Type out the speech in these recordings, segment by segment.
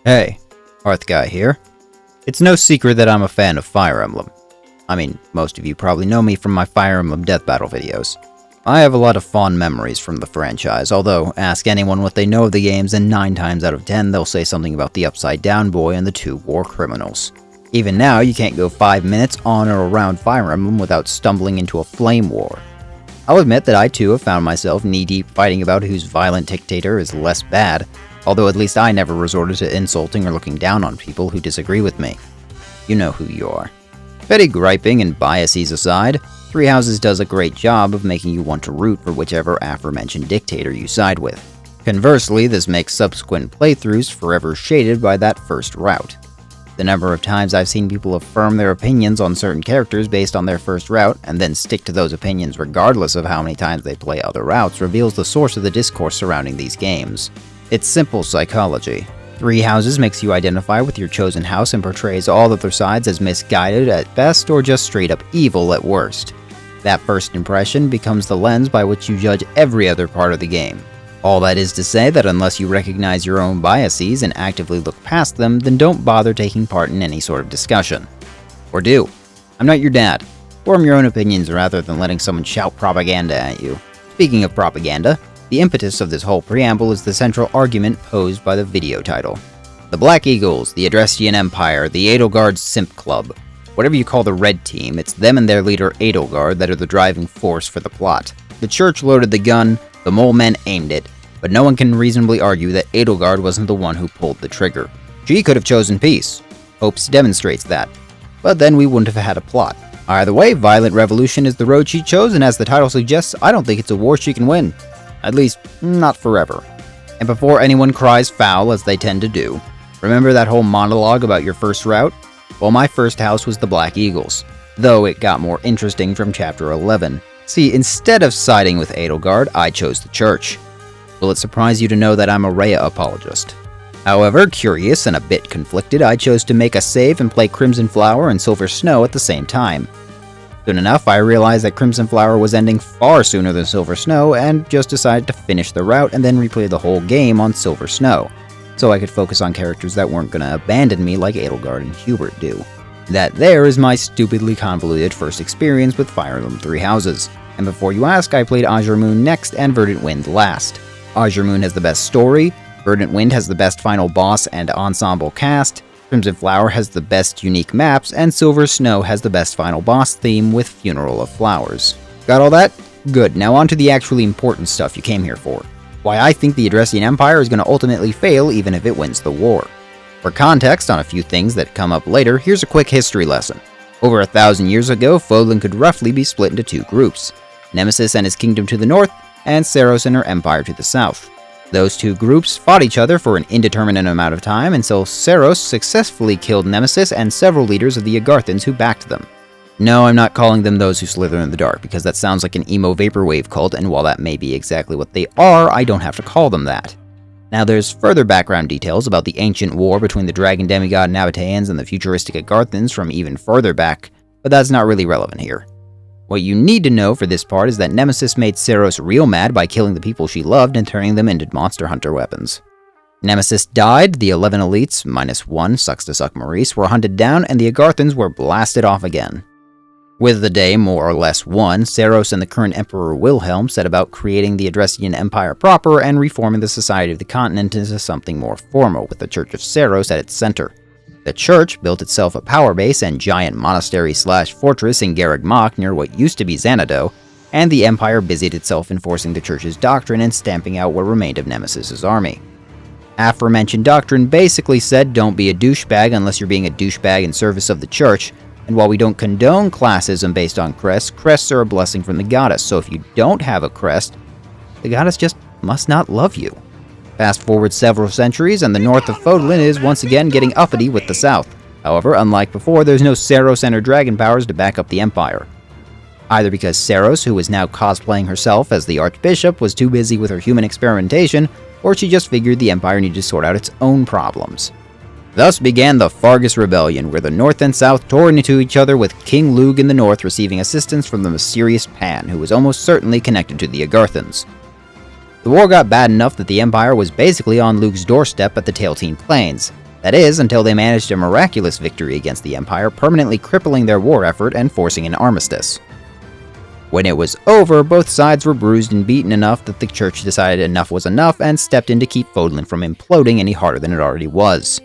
Hey, Hearth Guy here. It's no secret that I'm a fan of Fire Emblem. I mean, most of you probably know me from my Fire Emblem Death Battle videos. I have a lot of fond memories from the franchise, although ask anyone what they know of the games and 9 times out of 10 they'll say something about the Upside Down Boy and the 2 war criminals. Even now, you can't go 5 minutes on or around Fire Emblem without stumbling into a flame war. I'll admit that I too have found myself knee-deep fighting about whose violent dictator is less bad, although at least I never resorted to insulting or looking down on people who disagree with me. You know who you are. Petty griping and biases aside, Three Houses does a great job of making you want to root for whichever aforementioned dictator you side with. Conversely, this makes subsequent playthroughs forever shaded by that first route. The number of times I've seen people affirm their opinions on certain characters based on their first route, and then stick to those opinions regardless of how many times they play other routes, reveals the source of the discourse surrounding these games. It's simple psychology. Three Houses makes you identify with your chosen house and portrays all other sides as misguided at best or just straight up evil at worst. That first impression becomes the lens by which you judge every other part of the game. All that is to say that unless you recognize your own biases and actively look past them, then don't bother taking part in any sort of discussion. Or do. I'm not your dad. Form your own opinions rather than letting someone shout propaganda at you. Speaking of propaganda, the impetus of this whole preamble is the central argument posed by the video title. The Black Eagles, the Adrestian Empire, the Edelgard's Simp Club. Whatever you call the Red Team, it's them and their leader Edelgard that are the driving force for the plot. The church loaded the gun, the mole men aimed it, but no one can reasonably argue that Edelgard wasn't the one who pulled the trigger. She could have chosen peace. Hopes demonstrates that. But then we wouldn't have had a plot. Either way, violent revolution is the road she chose, and as the title suggests, I don't think it's a war she can win. At least, not forever. And before anyone cries foul, as they tend to do, remember that whole monologue about your first route? Well, my first house was the Black Eagles, though it got more interesting from Chapter 11. See, instead of siding with Edelgard, I chose the church. Will it surprise you to know that I'm a Rhea apologist? However, curious and a bit conflicted, I chose to make a save and play Crimson Flower and Silver Snow at the same time. Soon enough, I realized that Crimson Flower was ending far sooner than Silver Snow, and just decided to finish the route and then replay the whole game on Silver Snow, so I could focus on characters that weren't gonna abandon me like Edelgard and Hubert do. That there is my stupidly convoluted first experience with Fire Emblem Three Houses. And before you ask, I played Azure Moon next and Verdant Wind last. Azure Moon has the best story, Verdant Wind has the best final boss and ensemble cast, Crimson Flower has the best unique maps, and Silver Snow has the best final boss theme with Funeral of Flowers. Got all that? Good, now on to the actually important stuff you came here for. Why I think the Adrestian Empire is going to ultimately fail even if it wins the war. For context on a few things that come up later, here's a quick history lesson. Over 1,000 years ago, Fodlan could roughly be split into 2 groups. Nemesis and his kingdom to the north, and Seiros and her empire to the south. Those 2 groups fought each other for an indeterminate amount of time until Seiros successfully killed Nemesis and several leaders of the Agarthans who backed them. No, I'm not calling them those who slither in the dark, because that sounds like an emo vaporwave cult, and while that may be exactly what they are, I don't have to call them that. Now there's further background details about the ancient war between the dragon demigod Nabateans and the futuristic Agarthans from even further back, but that's not really relevant here. What you need to know for this part is that Nemesis made Seiros real mad by killing the people she loved and turning them into monster hunter weapons. Nemesis died, the 11 elites, minus 1, sucks to suck Maurice, were hunted down, and the Agarthans were blasted off again. With the day more or less won, Seiros and the current Emperor Wilhelm set about creating the Adrestian Empire proper and reforming the society of the continent into something more formal, with the Church of Seiros at its center. The church built itself a power base and giant monastery/fortress in Garreg Mach near what used to be Xanadu, and the empire busied itself enforcing the church's doctrine and stamping out what remained of Nemesis's army. Aforementioned doctrine basically said don't be a douchebag unless you're being a douchebag in service of the church, and while we don't condone classism based on crests, crests are a blessing from the goddess, so if you don't have a crest, the goddess just must not love you. Fast forward several centuries, and the north of Fodlan is once again getting uppity with the south. However, unlike before, there's no Seiros and her dragon powers to back up the empire. Either because Seiros, who is now cosplaying herself as the Archbishop, was too busy with her human experimentation, or she just figured the empire needed to sort out its own problems. Thus began the Fargus Rebellion, where the north and south tore into each other, with King Lugh in the north receiving assistance from the mysterious Pan, who was almost certainly connected to the Agarthans. The war got bad enough that the Empire was basically on Lugh's doorstep at the Tailtean Plains. That is, until they managed a miraculous victory against the Empire, permanently crippling their war effort and forcing an armistice. When it was over, both sides were bruised and beaten enough that the church decided enough was enough and stepped in to keep Fodlan from imploding any harder than it already was.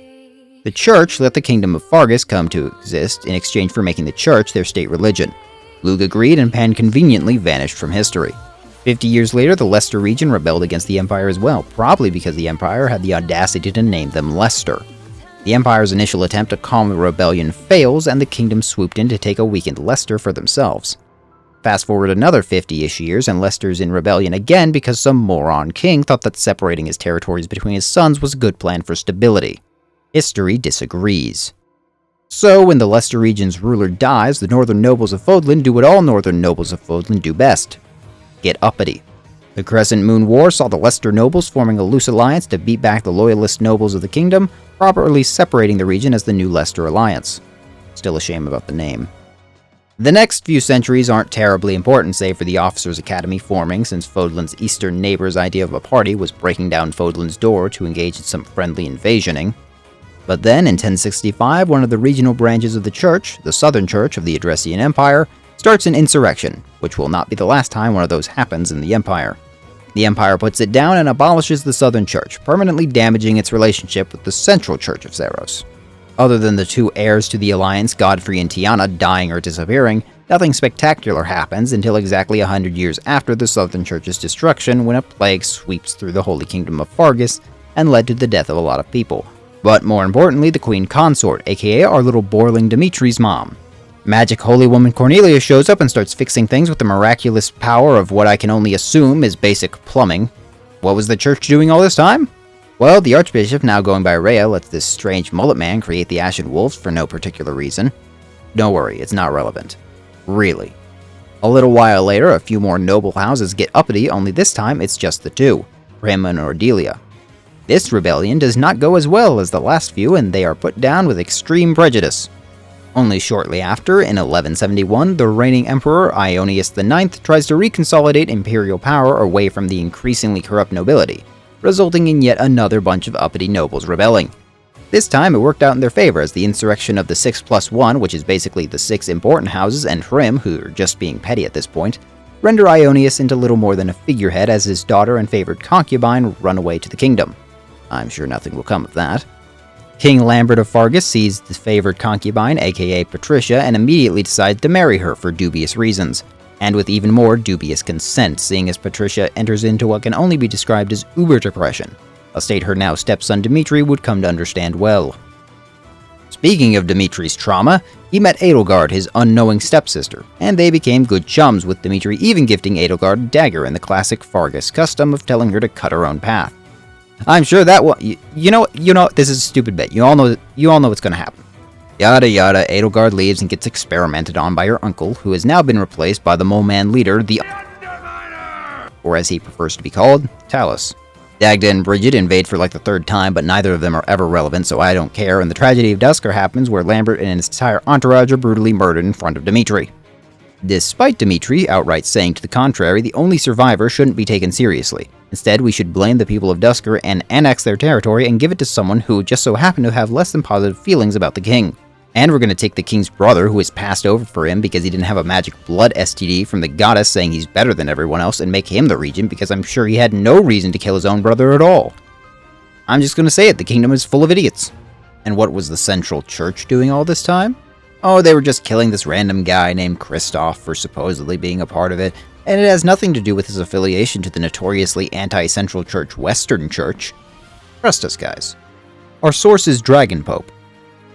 The church let the kingdom of Fargus come to exist in exchange for making the church their state religion. Lug agreed, and Pan conveniently vanished from history. 50 years later, the Leicester region rebelled against the Empire as well, probably because the Empire had the audacity to name them Leicester. The Empire's initial attempt to calm the rebellion fails, and the kingdom swooped in to take a weakened Leicester for themselves. Fast forward another 50-ish years, and Leicester's in rebellion again because some moron king thought that separating his territories between his sons was a good plan for stability. History disagrees. So, when the Leicester region's ruler dies, the northern nobles of Fodlan do what all northern nobles of Fodlan do best: get uppity. The Crescent Moon War saw the Leicester nobles forming a loose alliance to beat back the loyalist nobles of the kingdom, properly separating the region as the New Leicester Alliance. Still a shame about the name. The next few centuries aren't terribly important, save for the Officers' Academy forming, since Fodlan's eastern neighbor's idea of a party was breaking down Fodlan's door to engage in some friendly invasioning. But then, in 1065, one of the regional branches of the church, the Southern Church of the Adrestian Empire, starts an insurrection, which will not be the last time one of those happens in the Empire. The Empire puts it down and abolishes the Southern Church, permanently damaging its relationship with the Central Church of Saros. Other than the two heirs to the alliance, Godfrey and Tiana, dying or disappearing, nothing spectacular happens until exactly 100 years after the Southern Church's destruction, when a plague sweeps through the Holy Kingdom of Fargus and led to the death of a lot of people. But more importantly, the Queen Consort, aka our little boreling Dimitri's mom. Magic holy woman Cornelia shows up and starts fixing things with the miraculous power of what I can only assume is basic plumbing. What was the church doing all this time? Well, the Archbishop, now going by Rhea, lets this strange mullet man create the Ashen Wolves for no particular reason. Don't worry, it's not relevant. Really. A little while later, a few more noble houses get uppity, only this time it's just the two, Prim and Ordelia. This rebellion does not go as well as the last few, and they are put down with extreme prejudice. Only shortly after, in 1171, the reigning emperor Ionius IX tries to reconsolidate imperial power away from the increasingly corrupt nobility, resulting in yet another bunch of uppity nobles rebelling. This time it worked out in their favor, as the insurrection of the 6+1, which is basically the 6 important houses and Hrim, who are just being petty at this point, render Ionius into little more than a figurehead as his daughter and favored concubine run away to the kingdom. I'm sure nothing will come of that. King Lambert of Fargus sees the favored concubine, aka Patricia, and immediately decides to marry her for dubious reasons, and with even more dubious consent, seeing as Patricia enters into what can only be described as uber depression, a state her now stepson Dimitri would come to understand well. Speaking of Dimitri's trauma, he met Edelgard, his unknowing stepsister, and they became good chums, with Dimitri even gifting Edelgard a dagger in the classic Fargus custom of telling her to cut her own path. I'm sure that you know, this is a stupid bit. You all know what's gonna happen. Yada yada, Edelgard leaves and gets experimented on by her uncle, who has now been replaced by the Mole Man leader, the Underminer! Or as he prefers to be called, Talus. Dagda and Bridget invade for like the third time, but neither of them are ever relevant, so I don't care, and the tragedy of Duscur happens, where Lambert and his entire entourage are brutally murdered in front of Dimitri. Despite Dimitri outright saying to the contrary, the only survivor shouldn't be taken seriously. Instead, we should blame the people of Duscur and annex their territory and give it to someone who just so happened to have less than positive feelings about the king. And we're going to take the king's brother, who is passed over for him because he didn't have a magic blood STD from the goddess saying he's better than everyone else, and make him the regent because I'm sure he had no reason to kill his own brother at all. I'm just going to say it, the kingdom is full of idiots. And what was the Central Church doing all this time? Oh, they were just killing this random guy named Kristoff for supposedly being a part of it, and it has nothing to do with his affiliation to the notoriously anti-Central Church Western Church. Trust us, guys. Our source is Dragon Pope.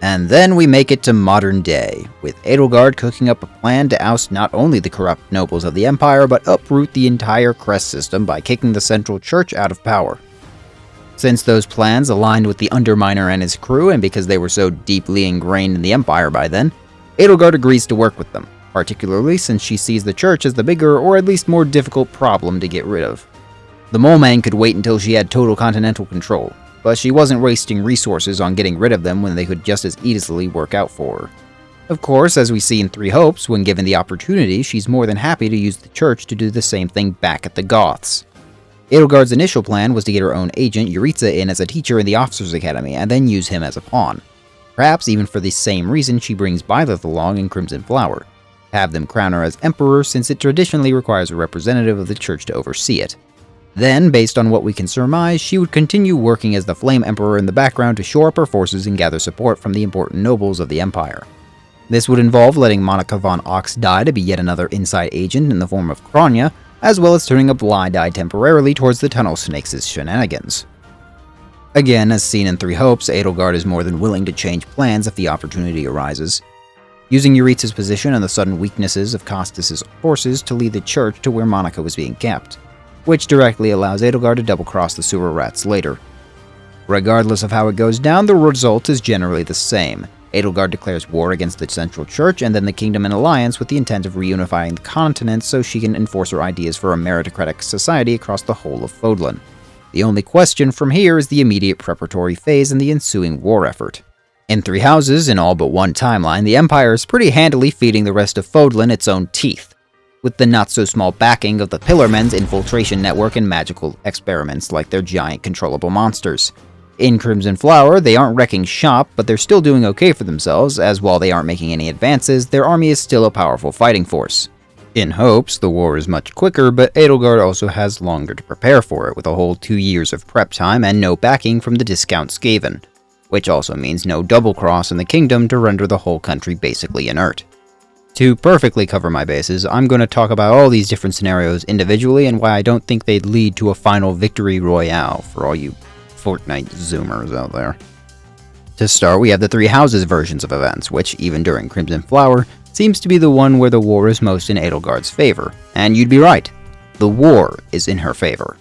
And then we make it to modern day, with Edelgard cooking up a plan to oust not only the corrupt nobles of the Empire, but uproot the entire crest system by kicking the Central Church out of power. Since those plans aligned with the Underminer and his crew, and because they were so deeply ingrained in the Empire by then, Edelgard agrees to work with them, particularly since she sees the church as the bigger, or at least more difficult problem to get rid of. The Mole Man could wait until she had total continental control, but she wasn't wasting resources on getting rid of them when they could just as easily work out for her. Of course, as we see in Three Hopes, when given the opportunity, she's more than happy to use the church to do the same thing back at the Goths. Edelgard's initial plan was to get her own agent, Yuritsa, in as a teacher in the Officers' Academy, and then use him as a pawn. Perhaps even for the same reason she brings Byleth along in Crimson Flower, to have them crown her as Emperor since it traditionally requires a representative of the Church to oversee it. Then, based on what we can surmise, she would continue working as the Flame Emperor in the background to shore up her forces and gather support from the important nobles of the Empire. This would involve letting Monica von Ox die to be yet another inside agent in the form of Kronya, as well as turning a blind eye temporarily towards the Tunnel Snakes' shenanigans. Again, as seen in Three Hopes, Edelgard is more than willing to change plans if the opportunity arises, using Yuritsa's position and the sudden weaknesses of Costas' forces to lead the Church to where Monica was being kept, which directly allows Edelgard to double-cross the sewer rats later. Regardless of how it goes down, the result is generally the same. Edelgard declares war against the Central Church and then the Kingdom in alliance with the intent of reunifying the continent so she can enforce her ideas for a meritocratic society across the whole of Fodlan. The only question from here is the immediate preparatory phase and the ensuing war effort. In Three Houses, in all but one timeline, the Empire is pretty handily feeding the rest of Fodlan its own teeth, with the not-so-small backing of the Pillarmen's infiltration network and magical experiments like their giant controllable monsters. In Crimson Flower, they aren't wrecking shop, but they're still doing okay for themselves, as while they aren't making any advances, their army is still a powerful fighting force. In Hopes, the war is much quicker, but Edelgard also has longer to prepare for it, with a whole 2 years of prep time and no backing from the discount Skaven, which also means no double-cross in the kingdom to render the whole country basically inert. To perfectly cover my bases, I'm going to talk about all these different scenarios individually and why I don't think they'd lead to a final victory royale for all you Fortnite Zoomers out there. To start, we have the Three Houses versions of events, which, even during Crimson Flower, seems to be the one where the war is most in Edelgard's favor. And you'd be right, the war is in her favor.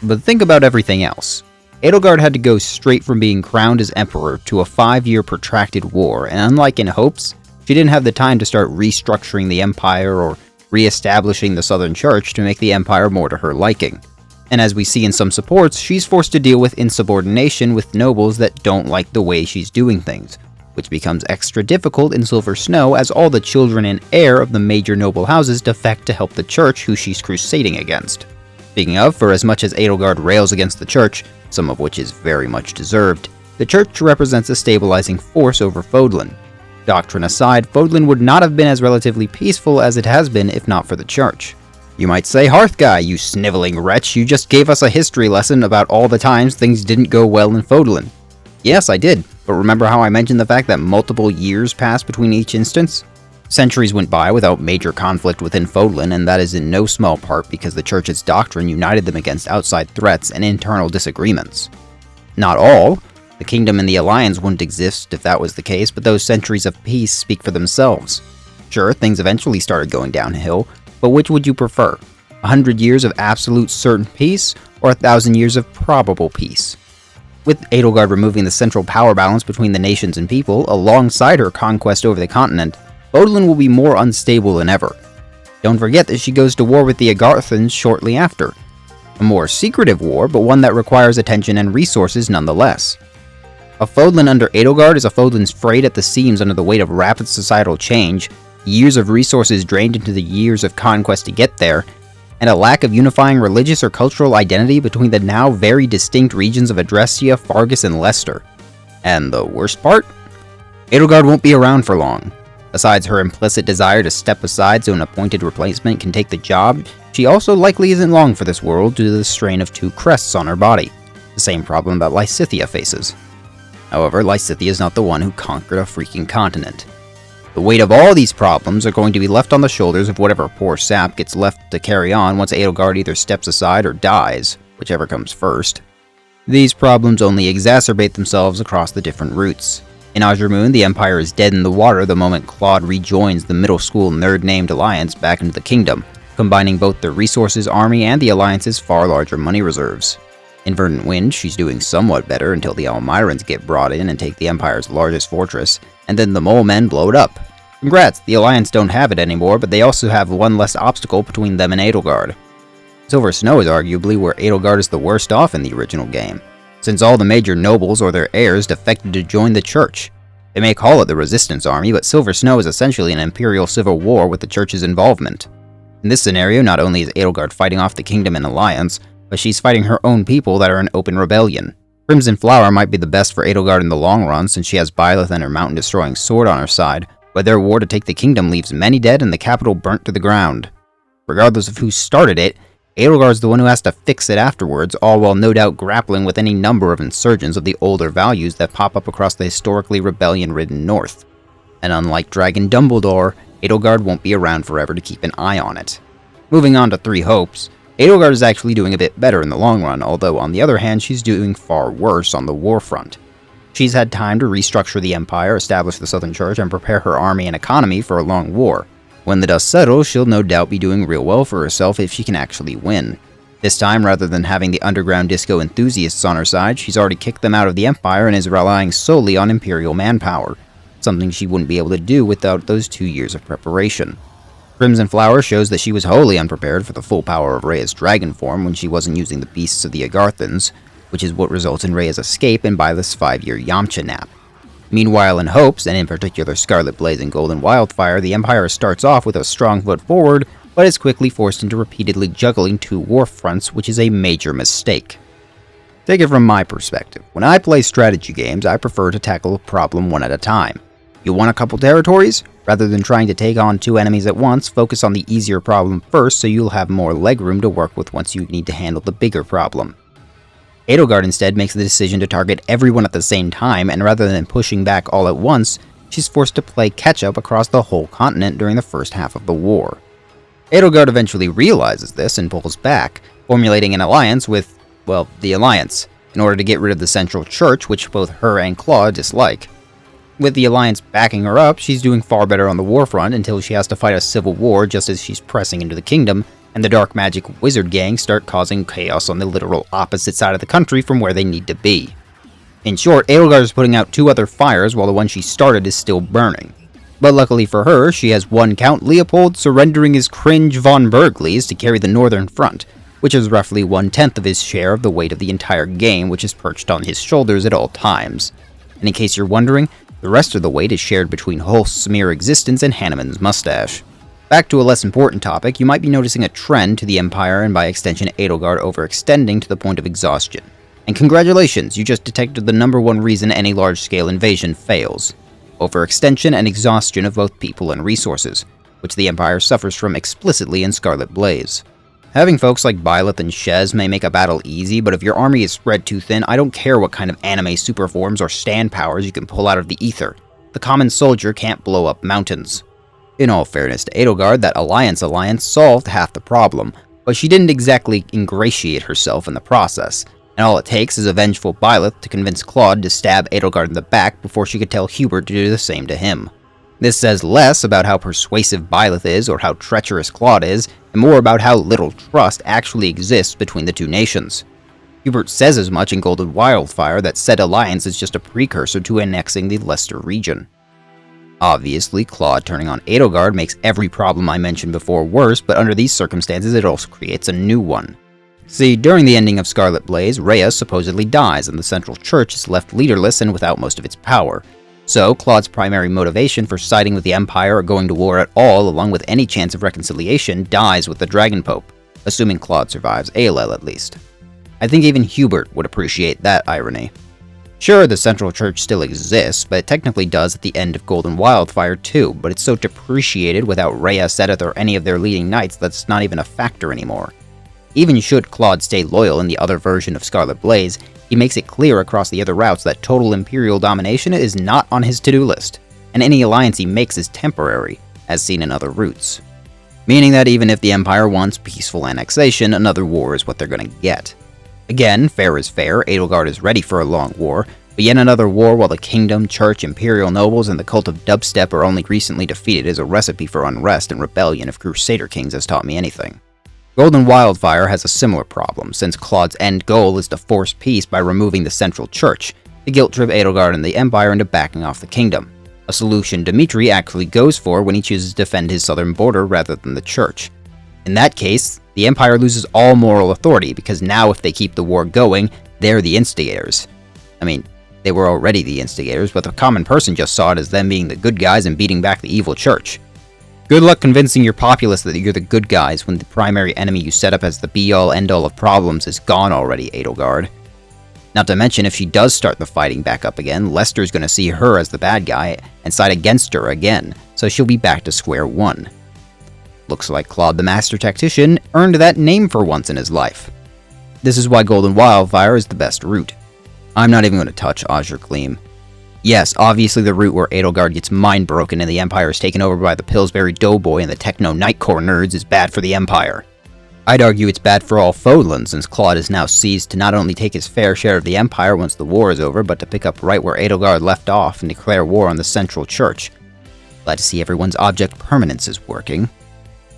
But think about everything else. Edelgard had to go straight from being crowned as Emperor to a 5-year protracted war, and unlike in Hopes, she didn't have the time to start restructuring the Empire or re-establishing the Southern Church to make the Empire more to her liking. And as we see in some supports, she's forced to deal with insubordination with nobles that don't like the way she's doing things, which becomes extra difficult in Silver Snow as all the children and heir of the major noble houses defect to help the Church who she's crusading against. Speaking of, for as much as Edelgard rails against the Church, some of which is very much deserved, the Church represents a stabilizing force over Fodlan. Doctrine aside, Fodlan would not have been as relatively peaceful as it has been if not for the Church. You might say, Hearth Guy, you sniveling wretch, you just gave us a history lesson about all the times things didn't go well in Fodlan. Yes, I did, but remember how I mentioned the fact that multiple years passed between each instance? Centuries went by without major conflict within Fodlan, and that is in no small part because the Church's doctrine united them against outside threats and internal disagreements. Not all. The Kingdom and the Alliance wouldn't exist if that was the case, but those centuries of peace speak for themselves. Sure, things eventually started going downhill, but which would you prefer? 100 years of absolute certain peace, or 1,000 years of probable peace? With Edelgard removing the central power balance between the nations and people, alongside her conquest over the continent, Fodlan will be more unstable than ever. Don't forget that she goes to war with the Agarthans shortly after. A more secretive war, but one that requires attention and resources nonetheless. A Fodlan under Edelgard is a Fodlan's frayed at the seams under the weight of rapid societal change, years of resources drained into the years of conquest to get there, and a lack of unifying religious or cultural identity between the now very distinct regions of Adrestia, Fargus, and Leicester. And the worst part? Edelgard won't be around for long. Besides her implicit desire to step aside so an appointed replacement can take the job, she also likely isn't long for this world due to the strain of 2 crests on her body, the same problem that Lysithea faces. However, Lysithea is not the one who conquered a freaking continent. The weight of all these problems are going to be left on the shoulders of whatever poor sap gets left to carry on once Edelgard either steps aside or dies, whichever comes first. These problems only exacerbate themselves across the different routes. In Ajramoon, the Empire is dead in the water the moment Claude rejoins the middle school nerd-named Alliance back into the Kingdom, combining both the Resources Army and the Alliance's far larger money reserves. In Verdant Wind, she's doing somewhat better until the Almirans get brought in and take the Empire's largest fortress, and then the Mole Men blow it up. Congrats, the Alliance don't have it anymore, but they also have one less obstacle between them and Edelgard. Silver Snow is arguably where Edelgard is the worst off in the original game, since all the major nobles or their heirs defected to join the Church. They may call it the Resistance Army, but Silver Snow is essentially an imperial civil war with the Church's involvement. In this scenario, not only is Edelgard fighting off the Kingdom and Alliance, but but she's fighting her own people that are in open rebellion. Crimson Flower might be the best for Edelgard in the long run since she has Byleth and her mountain-destroying sword on her side, but their war to take the kingdom leaves many dead and the capital burnt to the ground. Regardless of who started it, Edelgard's the one who has to fix it afterwards, all while no doubt grappling with any number of insurgents of the older values that pop up across the historically rebellion-ridden north. And unlike Dragon Dumbledore, Edelgard won't be around forever to keep an eye on it. Moving on to Three Hopes, Edelgard is actually doing a bit better in the long run, although on the other hand she's doing far worse on the war front. She's had time to restructure the Empire, establish the Southern Church, and prepare her army and economy for a long war. When the dust settles, she'll no doubt be doing real well for herself if she can actually win. This time, rather than having the underground disco enthusiasts on her side, she's already kicked them out of the Empire and is relying solely on Imperial manpower, something she wouldn't be able to do without those 2 years of preparation. Crimson Flower shows that she was wholly unprepared for the full power of Rhea's dragon form when she wasn't using the beasts of the Agarthans, which is what results in Rhea's escape and Byleth's 5-year Yamcha nap. Meanwhile, in Hopes, and in particular Scarlet Blaze and Golden Wildfire, the Empire starts off with a strong foot forward, but is quickly forced into repeatedly juggling 2 war fronts, which is a major mistake. Take it from my perspective. When I play strategy games, I prefer to tackle a problem one at a time. You want a couple territories? Rather than trying to take on 2 enemies at once, focus on the easier problem first so you'll have more legroom to work with once you need to handle the bigger problem. Edelgard instead makes the decision to target everyone at the same time, and rather than pushing back all at once, she's forced to play catch-up across the whole continent during the first half of the war. Edelgard eventually realizes this and pulls back, formulating an alliance with, well, the Alliance, in order to get rid of the Central Church, which both her and Claude dislike. With the Alliance backing her up, she's doing far better on the war front until she has to fight a civil war just as she's pressing into the kingdom, and the dark magic wizard gang start causing chaos on the literal opposite side of the country from where they need to be. In short, Edelgard is putting out 2 other fires while the one she started is still burning. But luckily for her, she has one Count Leopold surrendering his cringe von Bergleys to carry the northern front, which is roughly 1/10 of his share of the weight of the entire game, which is perched on his shoulders at all times. And in case you're wondering, the rest of the weight is shared between Hulst's mere existence and Hanneman's mustache. Back to a less important topic, you might be noticing a trend to the Empire and by extension Edelgard overextending to the point of exhaustion. And congratulations, you just detected the #1 reason any large-scale invasion fails. Overextension and exhaustion of both people and resources, which the Empire suffers from explicitly in Scarlet Blaze. Having folks like Byleth and Shez may make a battle easy, but if your army is spread too thin, I don't care what kind of anime superforms or stand powers you can pull out of the ether. The common soldier can't blow up mountains. In all fairness to Edelgard, that alliance solved half the problem, but she didn't exactly ingratiate herself in the process, and all it takes is a vengeful Byleth to convince Claude to stab Edelgard in the back before she could tell Hubert to do the same to him. This says less about how persuasive Byleth is or how treacherous Claude is, and more about how little trust actually exists between the 2 nations. Hubert says as much in Golden Wildfire that said alliance is just a precursor to annexing the Leicester region. Obviously, Claude turning on Edelgard makes every problem I mentioned before worse, but under these circumstances it also creates a new one. See, during the ending of Scarlet Blaze, Rhea supposedly dies and the Central Church is left leaderless and without most of its power. So, Claude's primary motivation for siding with the Empire or going to war at all, along with any chance of reconciliation, dies with the Dragon Pope, assuming Claude survives Aelel at least. I think even Hubert would appreciate that irony. Sure, the Central Church still exists, but it technically does at the end of Golden Wildfire too, but it's so depreciated without Rhea, Sedith, or any of their leading knights that it's not even a factor anymore. Even should Claude stay loyal in the other version of Scarlet Blaze, he makes it clear across the other routes that total Imperial domination is not on his to-do list, and any alliance he makes is temporary, as seen in other routes. Meaning that even if the Empire wants peaceful annexation, another war is what they're gonna get. Again, fair is fair, Edelgard is ready for a long war, but yet another war while the kingdom, church, imperial nobles, and the cult of dubstep are only recently defeated is a recipe for unrest and rebellion if Crusader Kings has taught me anything. Golden Wildfire has a similar problem, since Claude's end goal is to force peace by removing the Central Church, to guilt-trip Edelgard and the Empire into backing off the kingdom, a solution Dimitri actually goes for when he chooses to defend his southern border rather than the Church. In that case, the Empire loses all moral authority, because now if they keep the war going, they're the instigators. I mean, they were already the instigators, but the common person just saw it as them being the good guys and beating back the evil Church. Good luck convincing your populace that you're the good guys when the primary enemy you set up as the be-all end-all of problems is gone already, Edelgard. Not to mention, if she does start the fighting back up again, Lester's gonna see her as the bad guy and side against her again, so she'll be back to square one. Looks like Claude the Master Tactician earned that name for once in his life. This is why Golden Wildfire is the best route. I'm not even going to touch Azure Gleam. Yes, obviously the route where Edelgard gets mind broken and the Empire is taken over by the Pillsbury Doughboy and the Techno Nightcore nerds is bad for the Empire. I'd argue it's bad for all Fodlan, since Claude is now seized to not only take his fair share of the Empire once the war is over, but to pick up right where Edelgard left off and declare war on the Central Church. Glad to see everyone's object permanence is working.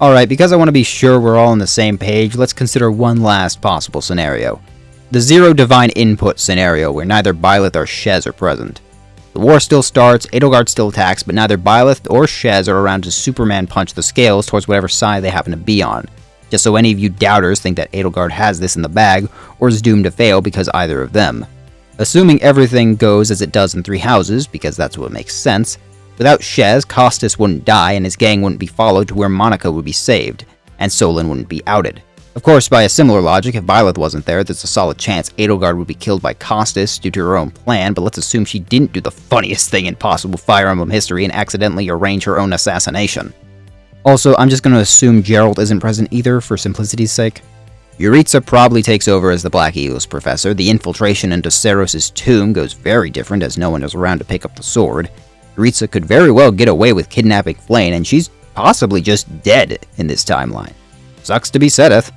Alright, because I want to be sure we're all on the same page, let's consider one last possible scenario. The zero divine input scenario, where neither Byleth or Shez are present. The war still starts, Edelgard still attacks, but neither Byleth or Shez are around to Superman punch the scales towards whatever side they happen to be on. Just so any of you doubters think that Edelgard has this in the bag, or is doomed to fail because either of them. Assuming everything goes as it does in Three Houses, because that's what makes sense, without Shez, Costas wouldn't die and his gang wouldn't be followed to where Monica would be saved, and Solon wouldn't be outed. Of course, by a similar logic, if Byleth wasn't there, there's a solid chance Edelgard would be killed by Costas due to her own plan, but let's assume she didn't do the funniest thing in possible Fire Emblem history and accidentally arrange her own assassination. Also, I'm just going to assume Geralt isn't present either, for simplicity's sake. Yuritsa probably takes over as the Black Eagles professor, the infiltration into Seros' tomb goes very different as no one is around to pick up the sword. Yuritsa could very well get away with kidnapping Flayn, and she's possibly just dead in this timeline. Sucks to be Seteth.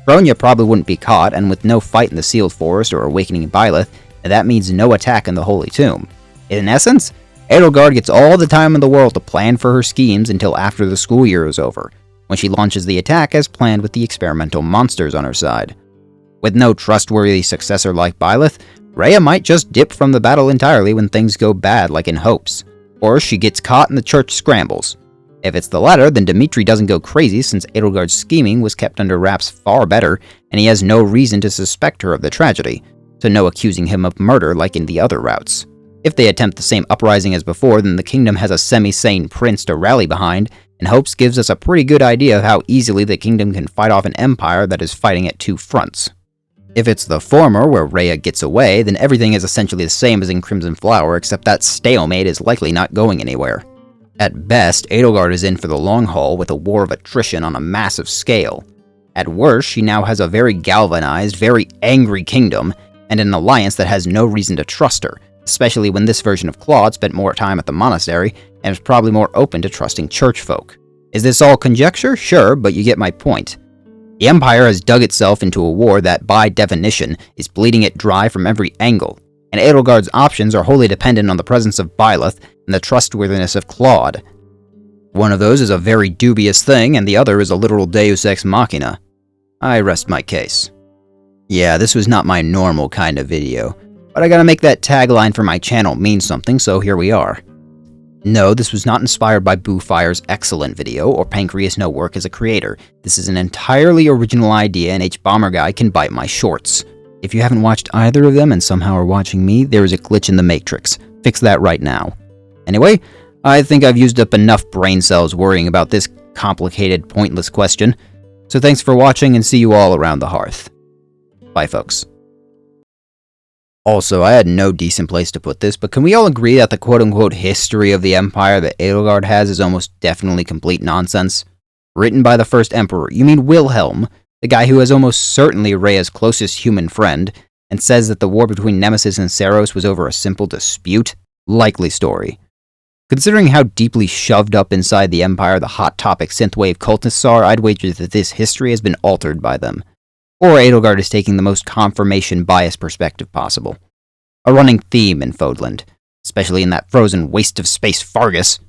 Bronya probably wouldn't be caught, and with no fight in the Sealed Forest or awakening Byleth, that means no attack in the Holy Tomb. In essence, Edelgard gets all the time in the world to plan for her schemes until after the school year is over, when she launches the attack as planned with the experimental monsters on her side. With no trustworthy successor like Byleth, Rhea might just dip from the battle entirely when things go bad like in Hopes, or she gets caught and the church scrambles. If it's the latter, then Dimitri doesn't go crazy since Edelgard's scheming was kept under wraps far better, and he has no reason to suspect her of the tragedy, so no accusing him of murder like in the other routes. If they attempt the same uprising as before, then the kingdom has a semi-sane prince to rally behind, and Hopes gives us a pretty good idea of how easily the kingdom can fight off an empire that is fighting at two fronts. If it's the former, where Rhea gets away, then everything is essentially the same as in Crimson Flower, except that stalemate is likely not going anywhere. At best, Edelgard is in for the long haul with a war of attrition on a massive scale. At worst, she now has a very galvanized, very angry kingdom, and an alliance that has no reason to trust her, especially when this version of Claude spent more time at the monastery and is probably more open to trusting church folk. Is this all conjecture? Sure, but you get my point. The Empire has dug itself into a war that, by definition, is bleeding it dry from every angle, and Edelgard's options are wholly dependent on the presence of Byleth and the trustworthiness of Claude. One of those is a very dubious thing, and the other is a literal deus ex machina. I rest my case. Yeah, this was not my normal kind of video, but I gotta make that tagline for my channel mean something, so here we are. No, this was not inspired by Boofire's excellent video, or Pancreas No Work as a creator. This is an entirely original idea, and H-Bomber Guy can bite my shorts. If you haven't watched either of them and somehow are watching me, there is a glitch in the Matrix. Fix that right now. Anyway, I think I've used up enough brain cells worrying about this complicated, pointless question. So thanks for watching, and see you all around the hearth. Bye, folks. Also, I had no decent place to put this, but can we all agree that the quote-unquote history of the Empire that Edelgard has is almost definitely complete nonsense? Written by the first Emperor, you mean Wilhelm, the guy who is almost certainly Rhea's closest human friend, and says that the war between Nemesis and Seros was over a simple dispute? Likely story. Considering how deeply shoved up inside the Empire the hot topic synthwave cultists are, I'd wager that this history has been altered by them. Or Edelgard is taking the most confirmation bias perspective possible. A running theme in Fodland, especially in that frozen waste of space Fargus.